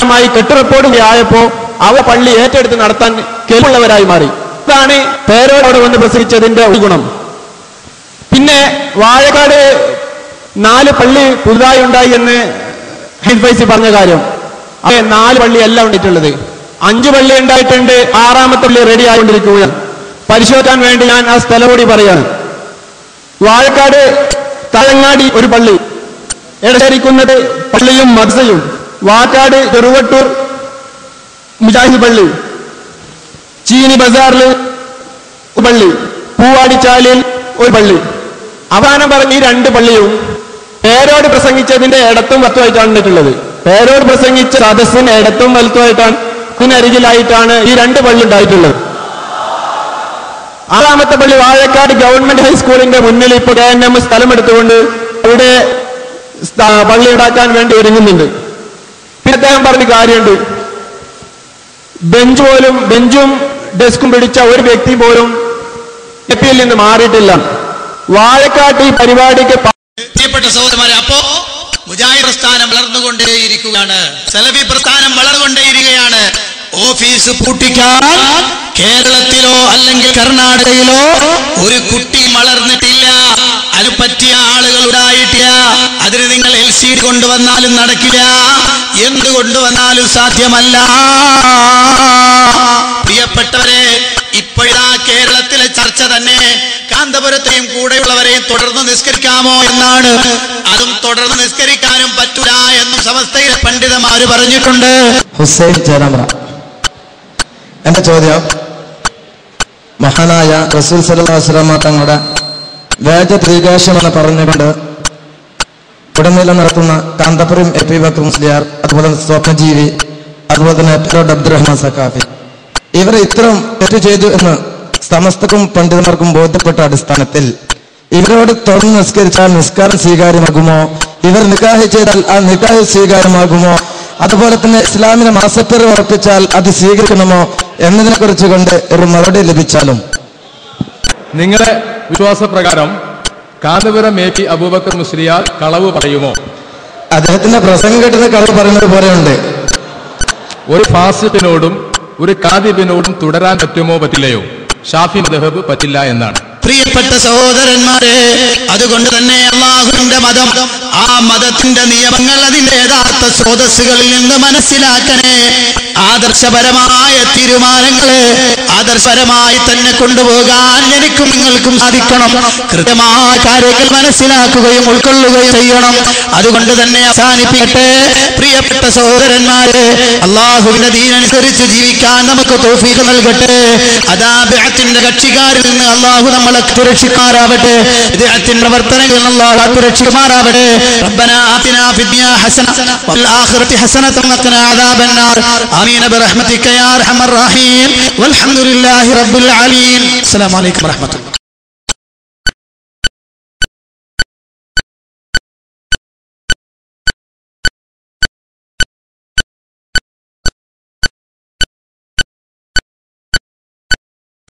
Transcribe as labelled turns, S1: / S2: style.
S1: അവസാനമായി കെട്ടുറപ്പോട് ആയപ്പോ അവ പള്ളി ഏറ്റെടുത്ത് നടത്താൻ കേൾപ്പുള്ളവരായി മാറി. ഇതാണ് പേരോട് വന്ന് പ്രസംഗിച്ചതിന്റെ ഒരു ഗുണം. പിന്നെ വാഴക്കാട് 4 പള്ളി പുതുതായി ഉണ്ടായി എന്ന് ഹൈദ് ഫൈസി പറഞ്ഞ കാര്യം, 4 പള്ളിയല്ല ഉണ്ടായിട്ടുള്ളത്, 5 പള്ളി ഉണ്ടായിട്ടുണ്ട്. 6ാമത്തെ പള്ളി റെഡി ആയിക്കൊണ്ടിരിക്കുകയാണ്. പരിശോധിക്കാൻ വേണ്ടി ഞാൻ ആ സ്ഥലം കൂടി പറയാണ്. വാഴക്കാട് തഴങ്ങാടി ഒരു പള്ളി, എടശ്ശേരിക്കുന്നത് പള്ളിയും മദ്രസയും, വാക്കാട് ചെറുവട്ടൂർ മുജാഹിദ് പള്ളി, ചീനി ബസാറിൽ ഒരു പള്ളി, പൂവാടിച്ചാലിൽ ഒരു പള്ളി. അവസാനം പറഞ്ഞ ഈ 2 പള്ളിയും പേരോട് പ്രസംഗിച്ചതിന്റെ ഇടത്തും വലത്തുമായിട്ടാണ് ഇട്ടിട്ടുള്ളത്. പേരോട് പ്രസംഗിച്ച സദസ്സിന് ഇടത്തും വലത്തുമായിട്ടാണ്, ഇതിനരികിലായിട്ടാണ് ഈ 2 പള്ളി ഉണ്ടായിട്ടുള്ളത്. 6ാമത്തെ പള്ളി വാഴക്കാട് ഗവൺമെന്റ് ഹൈസ്കൂളിന്റെ മുന്നിൽ ഇപ്പോൾ KNM സ്ഥലമെടുത്തുകൊണ്ട് അവിടെ പള്ളി ഉണ്ടാക്കാൻ വേണ്ടി ഒരുങ്ങുന്നുണ്ട്. പിന്നെ അദ്ദേഹം പറഞ്ഞ കാര്യമുണ്ട്, ബെഞ്ചും ഡെസ്കും പിടിച്ച ഒരു വ്യക്തി പോലും എപ്പിയിൽ നിന്ന് മാറിയിട്ടില്ല. വാഴക്കാട്ട് ഈ പരിപാടിക്ക്
S2: പ്രിയപ്പെട്ട സഹോദരന്മാരെ, അപ്പോ മുജാഹിദ് പ്രസ്ഥാനം വളർന്നുകൊണ്ടേയിരിക്കുകയാണ്, സലഫി പ്രസ്ഥാനം വളർന്നുകൊണ്ടേയിരിക്കുകയാണ്. ഓഫീസ് പൂട്ടിക്കാൻ കേരളത്തിലോ അല്ലെങ്കിൽ കർണാടകയിലോ ഒരു കുട്ടി വളർന്നിട്ടില്ല, അത് പറ്റിയ ആളുകൾ ഉണ്ടായിട്ടില്ല. അതിന് നിങ്ങൾ LCD കൊണ്ടുവന്നാലും നടക്കില്ല, എന്ത് കൊണ്ടുവന്നാലും സാധ്യമല്ല. പ്രിയപ്പെട്ടവരെ, ഇപ്പോഴാ കേരളത്തിലെ ചർച്ച തന്നെ കാന്തപുരത്തെയും കൂടെയുള്ളവരെയും തുടർന്ന് നിസ്കരിക്കാമോ എന്നാണ്. അതും തുടർന്ന് നിസ്കരിക്കാനും പറ്റൂല എന്നും സമസ്തയിലെ പണ്ഡിതന്മാര് പറഞ്ഞിട്ടുണ്ട്.
S3: ഹുസൈൻ ചേരാമ്പ്ര, എന്റെ ചോദ്യം, മഹാനായ റസൂൽ സല്ലല്ലാഹു അലൈഹി വസല്ലം തങ്ങളുടെ വേദ ത്രികാശം എന്ന് പറഞ്ഞുകൊണ്ട് ഉടനീളം നടത്തുന്ന കാന്തപുരം AP ബക്കർ മുസ്ലിയാർ, അതുപോലെ സ്വപ്നജീവി, അതുപോലെ തന്നെ പേരോട് അബ്ദുറഹ്മാൻ സഖാഫി, ഇവർ ഇത്തരം തെറ്റ് ചെയ്തു എന്ന് സമസ്തക്കും പണ്ഡിതന്മാർക്കും ബോധ്യപ്പെട്ട അടിസ്ഥാനത്തിൽ ഇവരോട് തുടർന്ന് നിസ്കരിച്ചാൽ നിസ്കാരം സ്വീകാര്യമാകുമോ? ഇവർ നിക്കാഹ് ചെയ്താൽ ആ നിക്കാഹ് സ്വീകാര്യമാകുമോ? അതുപോലെ തന്നെ ഇസ്ലാമിനെ മാസപ്പേര് ഉറപ്പിച്ചാൽ അത് സ്വീകരിക്കണമോ എന്നതിനെ കുറിച്ച് കൊണ്ട് ഒരു മറുപടി ലഭിച്ചാലും.
S4: നിങ്ങളുടെ വിശ്വാസപ്രകാരം കാന്തപുരം AP അബൂബക്കർ മുസ്ലിയാർ കളവ് പറയുമോ?
S3: അദ്ദേഹത്തിന്റെ പ്രസംഗം കേട്ടുന്ന കളവ് പറയുന്നത് പോലെയുണ്ട്.
S4: ഒരു ഫാസിഖിനോടും ഒരു കാദിബിനോടും തുടരാൻ പറ്റുമോ പറ്റില്ലയോ? ഷാഫി മദ്ഹബ് പറ്റില്ല എന്നാണ്.
S2: പ്രിയപ്പെട്ട സഹോദരന്മാരെ, അതുകൊണ്ട് തന്നെ അല്ലാഹുവിന്റെ മതം, ആ മതത്തിന്റെ നിയമങ്ങൾ അതിന്റെ യഥാർത്ഥ സ്രോതസ്സുകളിൽ നിന്ന് മനസ്സിലാക്കണേ. ആദർശപരമായ തീരുമാനങ്ങളെ ആദർശപരമായി തന്നെ കൊണ്ടുപോകാൻ എനിക്കും നിങ്ങൾക്കും സാധിക്കണം. കൃത്യമായ കാര്യങ്ങൾ മനസ്സിലാക്കുകയും ഉൾക്കൊള്ളുകയും ചെയ്യണം. അതുകൊണ്ട് തന്നെ അവസാനിപ്പിക്കട്ടെ. പ്രിയപ്പെട്ട സഹോദരന്മാരെ, അല്ലാഹുവിന്റെ ദീനനുസരിച്ച് ജീവിക്കാൻ നമുക്ക് തൗഫീഖ് നൽകട്ടെ. അതാ ബിഅത്തിന്റെ കക്ഷിക്കാരിൽ നിന്ന് അല്ലാഹു നമ്മളെ സുരക്ഷിക്കാരാവട്ടെ. ബിഅത്തിന്റെ പ്രവർത്തനങ്ങളിൽ അല്ലാഹു സുരക്ഷിക്കുമാറാവട്ടെ. റബ്ബനാ ആതിനാ ഫിദ്ദുനിയാ ഹസന വഫിൽ ആഖിറതി ഹസനതൻ വഖിനാ അദാബന്നാർ. ആമീൻ ബിറഹ്മതിക യാ അർഹമർ റഹീം. വൽഹംദുലില്ലാഹി റബ്ബിൽ ആലമീൻ. അസ്സലാമു അലൈക്കും വറഹ്മത്തുള്ളാഹി.